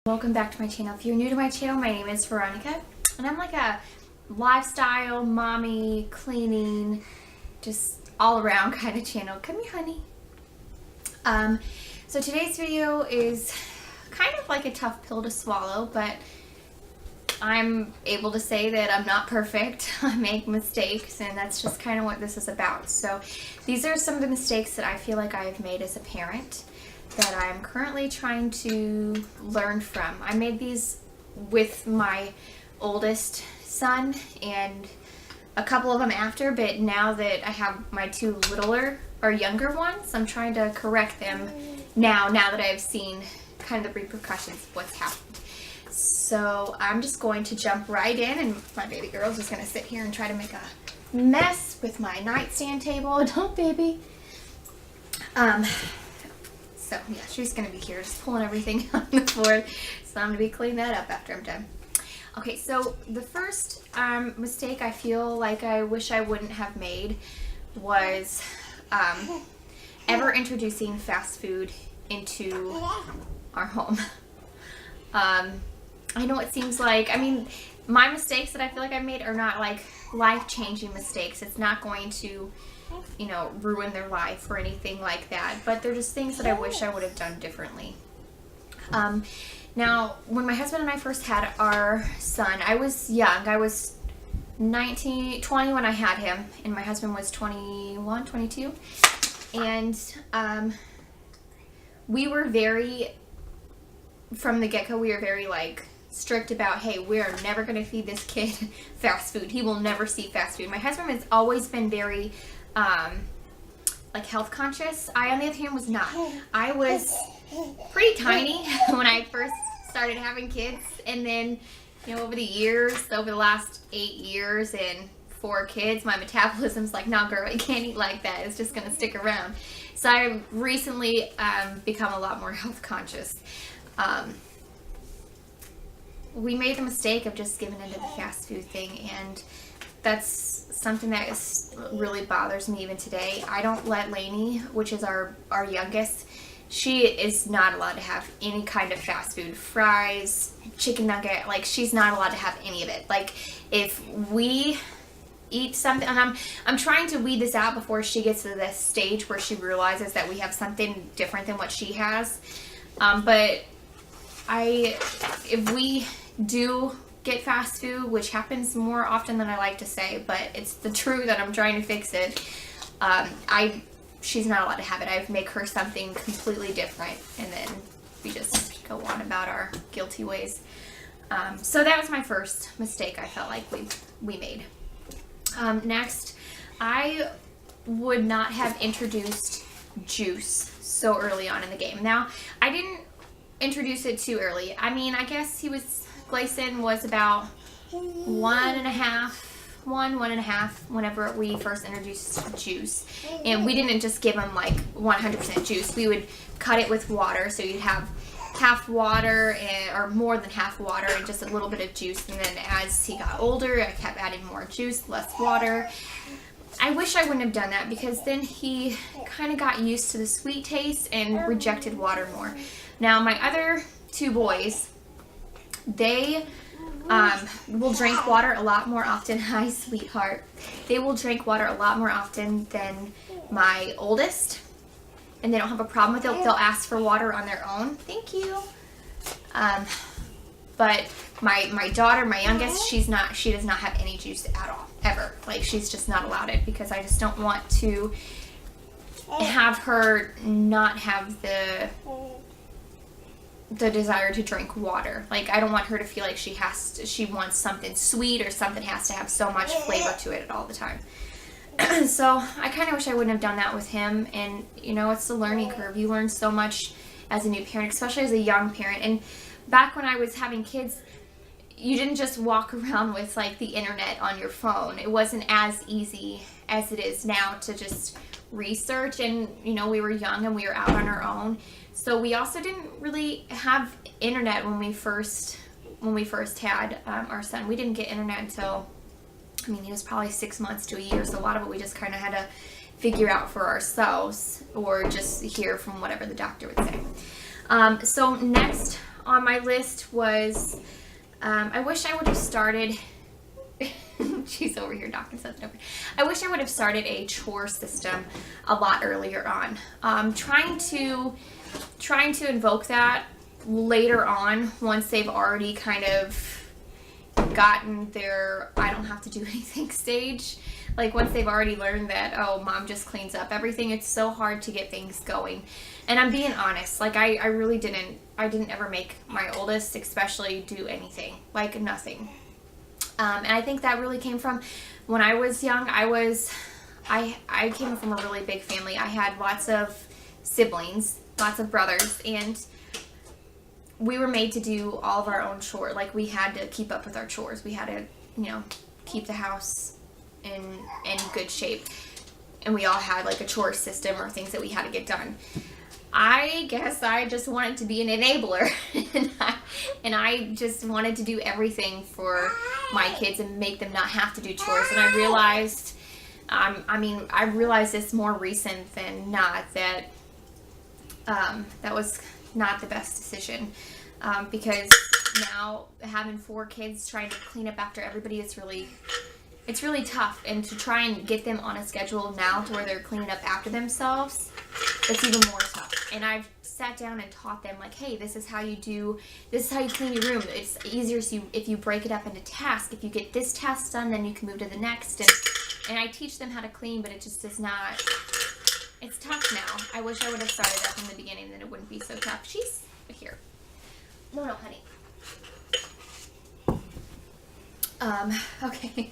Welcome back to my channel. If you're new to my channel, my name is Veronica, and I'm like a lifestyle, mommy, cleaning, just all around kind of channel. Come here, honey. So today's video is kind of like a tough pill to swallow, but I'm able to say that I'm not perfect. I make mistakes, and that's just kind of what this is about. So these are some of the mistakes that I feel like I've made as a parent that I'm currently trying to learn from. I made these with my oldest son and a couple of them after, but now that I have my two littler or younger ones, I'm trying to correct them now that I've seen kind of the repercussions of what's happened. So I'm just going to jump right in, and my baby girl's just going to sit here and try to make a mess with my nightstand table. Don't, baby. So yeah, she's going to be here just pulling everything on the floor. So I'm going to be cleaning that up after I'm done. Okay, so the first mistake I feel like I wish I wouldn't have made was ever introducing fast food into our home. I know it seems like, I mean, my mistakes that I feel like I made are not like life-changing mistakes. It's not going to, you know, ruin their life or anything like that, but they're just things that I wish I would have done differently. Now, when my husband and I first had our son, I was young. I was 20 when I had him, and my husband was 21, 22, and we were very, from the get-go, we were very like strict about, hey, we're never going to feed this kid fast food. He will never see fast food. My husband has always been very like health conscious. I, on the other hand, was not. I was pretty tiny when I first started having kids, and then, you know, over the years, over the last 8 years and 4 kids, my metabolism's like, no, girl, you can't eat like that. It's just gonna stick around. So I've recently become a lot more health conscious. We made the mistake of just giving into the fast food thing, and that's something that really bothers me even today. I don't let Lainey, which is our youngest, she is not allowed to have any kind of fast food, fries, chicken nugget, like she's not allowed to have any of it. Like if we eat something, and I'm trying to weed this out before she gets to the stage where she realizes that we have something different than what she has. But if we do get fast food, which happens more often than I like to say, but it's the truth that I'm trying to fix it, she's not allowed to have it. I make her something completely different, and then we just go on about our guilty ways. So that was my first mistake I felt like we made. Next, I would not have introduced juice so early on in the game. Now, I didn't introduce it too early. I mean, I guess Glayson was about 1.5 whenever we first introduced juice. And we didn't just give him like 100% juice. We would cut it with water, so you'd have half water or more than half water and just a little bit of juice. And then as he got older, I kept adding more juice, less water. I wish I wouldn't have done that, because then he kind of got used to the sweet taste and rejected water more. Now, my other 2 boys, they will drink water a lot more often. Hi, sweetheart. They will drink water a lot more often than my oldest, and they don't have a problem with it. They'll ask for water on their own. Thank you. But my daughter, my youngest, she does not have any juice at all, ever. Like, she's just not allowed it, because I just don't want to have her not have the desire to drink water. Like, I don't want her to feel like she wants something sweet, or something has to have so much flavor to it all the time. So I kind of wish I wouldn't have done that with him. And, you know, it's the learning curve. You learn so much as a new parent, especially as a young parent. And back when I was having kids, you didn't just walk around with like the internet on your phone. It wasn't as easy as it is now to just research, and, you know, we were young and we were out on our own. So we also didn't really have internet when we first had our son. We didn't get internet until, I mean, he was probably 6 months to a year. So a lot of it we just kind of had to figure out for ourselves, or just hear from whatever the doctor would say. So next on my list was, I wish I would have started, she's over here knocking something over. I wish I would have started a chore system a lot earlier on. Trying to invoke that later on, once they've already kind of gotten their I don't have to do anything stage. Like once they've already learned that, oh, mom just cleans up everything, it's so hard to get things going. And I'm being honest, like I really didn't ever make my oldest especially do anything, like nothing. And I think that really came from when I was young. I came from a really big family. I had lots of siblings, lots of brothers, and we were made to do all of our own chores. Like we had to keep up with our chores. We had to, keep the house in good shape, and we all had like a chore system or things that we had to get done. I guess I just wanted to be an enabler, and I just wanted to do everything for my kids and make them not have to do chores. And I realized, I realized this more recent than not that that was not the best decision, because now having 4 kids trying to clean up after everybody, it's really tough. And to try and get them on a schedule now to where they're cleaning up after themselves, it's even more tough. And I've sat down and taught them, like, hey, this is how you clean your room. It's easier if you break it up into tasks. If you get this task done, then you can move to the next. And I teach them how to clean, but it just is not, it's tough now. I wish I would have started that from the beginning, then it wouldn't be so tough. She's here. No, honey. Okay.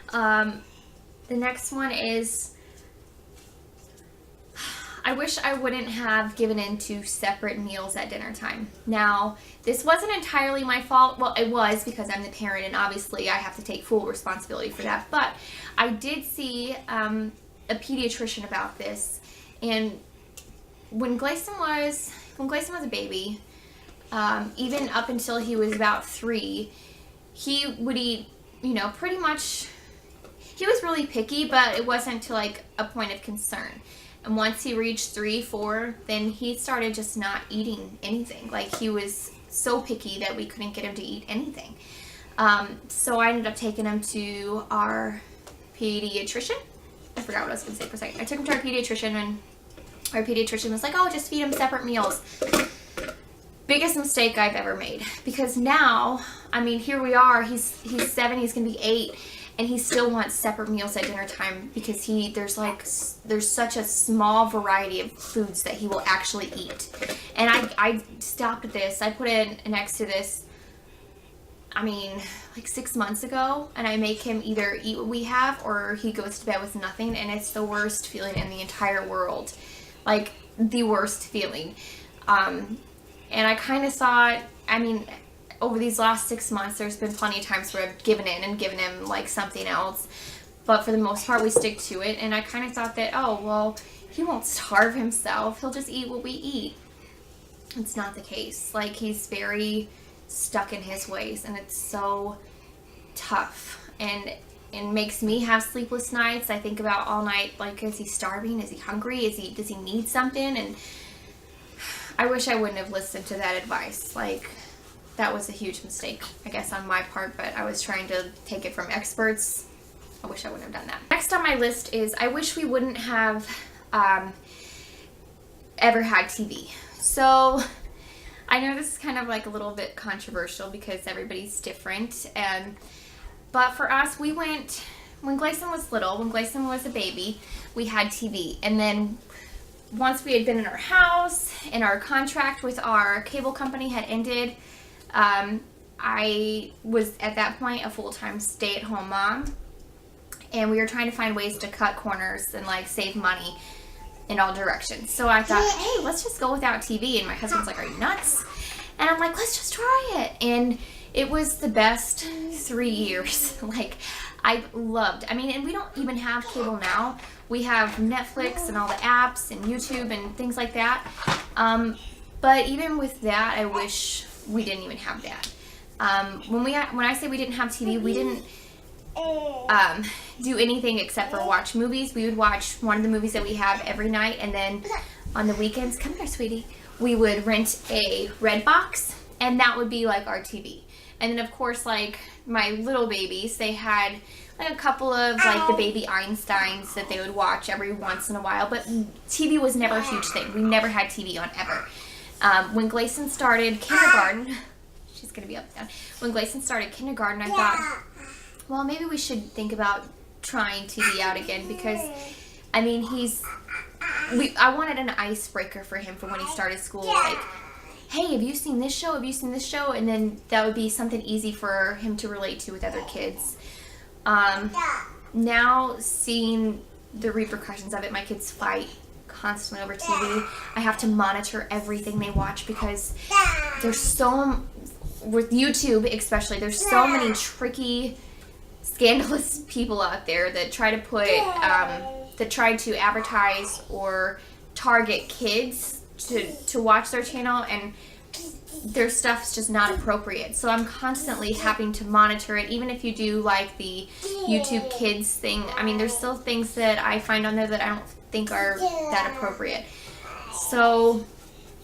The next one is, I wish I wouldn't have given in to separate meals at dinner time. Now, this wasn't entirely my fault. Well, it was, because I'm the parent, and obviously I have to take full responsibility for that. But I did see a pediatrician about this, and when Glayson was a baby, even up until he was about 3, he would eat, pretty much. He was really picky, but it wasn't to like a point of concern. And once he reached 3, 4, then he started just not eating anything. Like he was so picky that we couldn't get him to eat anything. So I ended up taking him to our pediatrician. I forgot what I was going to say for a second. I took him to our pediatrician, and our pediatrician was like, oh, just feed him separate meals. Biggest mistake I've ever made. Because now, here we are, he's 7, he's going to be 8. And he still wants separate meals at dinner time because there's such a small variety of foods that he will actually eat. And I stopped this. I put in next to this, like 6 months ago, and I make him either eat what we have or he goes to bed with nothing, and it's the worst feeling in the entire world. Like the worst feeling. And I kind of thought, over these last 6 months, there's been plenty of times where I've given in and given him like something else, but for the most part we stick to it. And I kind of thought that, oh well, he won't starve himself, he'll just eat what we eat. It's not the case. Like he's very stuck in his ways, and it's so tough, and it makes me have sleepless nights. I think about all night, like, is he starving, is he hungry, does he need something? And I wish I wouldn't have listened to that advice. Like, that was a huge mistake, I guess, on my part, but I was trying to take it from experts. I wish I wouldn't have done that. Next on my list is, I wish we wouldn't have ever had TV. So, I know this is kind of like a little bit controversial because everybody's different, but for us, we went, when Glayson was little, when Glayson was a baby, we had TV, and then once we had been in our house and our contract with our cable company had ended, I was at that point a full-time stay-at-home mom, and we were trying to find ways to cut corners and like save money in all directions. So I thought, hey, let's just go without TV. And my husband's like, are you nuts? And I'm like, let's just try it. And it was the best 3 years. Like, I loved, and we don't even have cable now. We have Netflix and all the apps and YouTube and things like that. But even with that, I wish we didn't even have that. When I say we didn't have TV, we didn't do anything except for watch movies. We would watch one of the movies that we have every night, and then on the weekends, come here, sweetie, we would rent a Redbox and that would be like our TV. And then of course, like my little babies, they had like a couple of like the baby Einsteins that they would watch every once in a while, but TV was never a huge thing. We never had TV on ever. When Glayson started kindergarten, she's gonna be up and down. When Glayson started kindergarten, I thought, well, maybe we should think about trying TV out again, because I mean, I wanted an icebreaker for him for when he started school, like, hey, have you seen this show? Have you seen this show? And then that would be something easy for him to relate to with other kids. Now seeing the repercussions of it, my kids fight constantly over TV. I have to monitor everything they watch, because there's with YouTube especially, there's so many tricky, scandalous people out there that try to advertise or target kids to watch their channel, and their stuff's just not appropriate. So I'm constantly having to monitor it. Even if you do like the YouTube Kids thing, I mean, there's still things that I find on there that I don't think are that appropriate. So,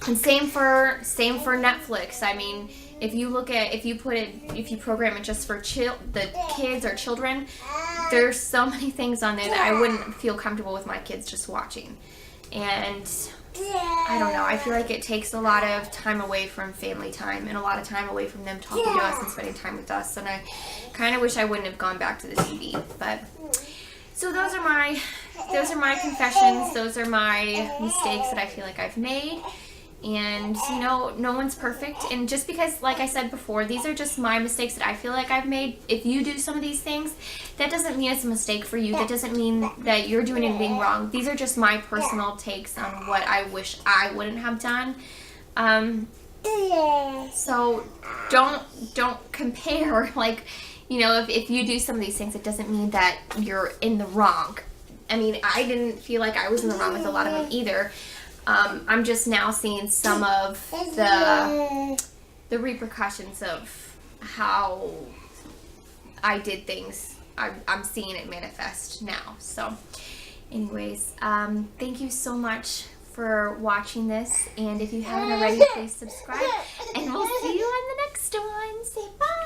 and same for Netflix. I mean, if you program it just for the kids or children, there's so many things on there that I wouldn't feel comfortable with my kids just watching. And I don't know, I feel like it takes a lot of time away from family time and a lot of time away from them talking to us and spending time with us, and I kind of wish I wouldn't have gone back to the TV. But so those are my confessions. Those are my mistakes that I feel like I've made. And, you know, no one's perfect. And just because, like I said before, these are just my mistakes that I feel like I've made. If you do some of these things, that doesn't mean it's a mistake for you. That doesn't mean that you're doing anything wrong. These are just my personal takes on what I wish I wouldn't have done. So don't compare. Like, you know, if you do some of these things, it doesn't mean that you're in the wrong. I mean, I didn't feel like I was in the wrong with a lot of them either. I'm just now seeing some of the repercussions of how I did things. I'm seeing it manifest now. So anyways, thank you so much for watching this. And if you haven't already, please subscribe. And we'll see you on the next one. Say bye.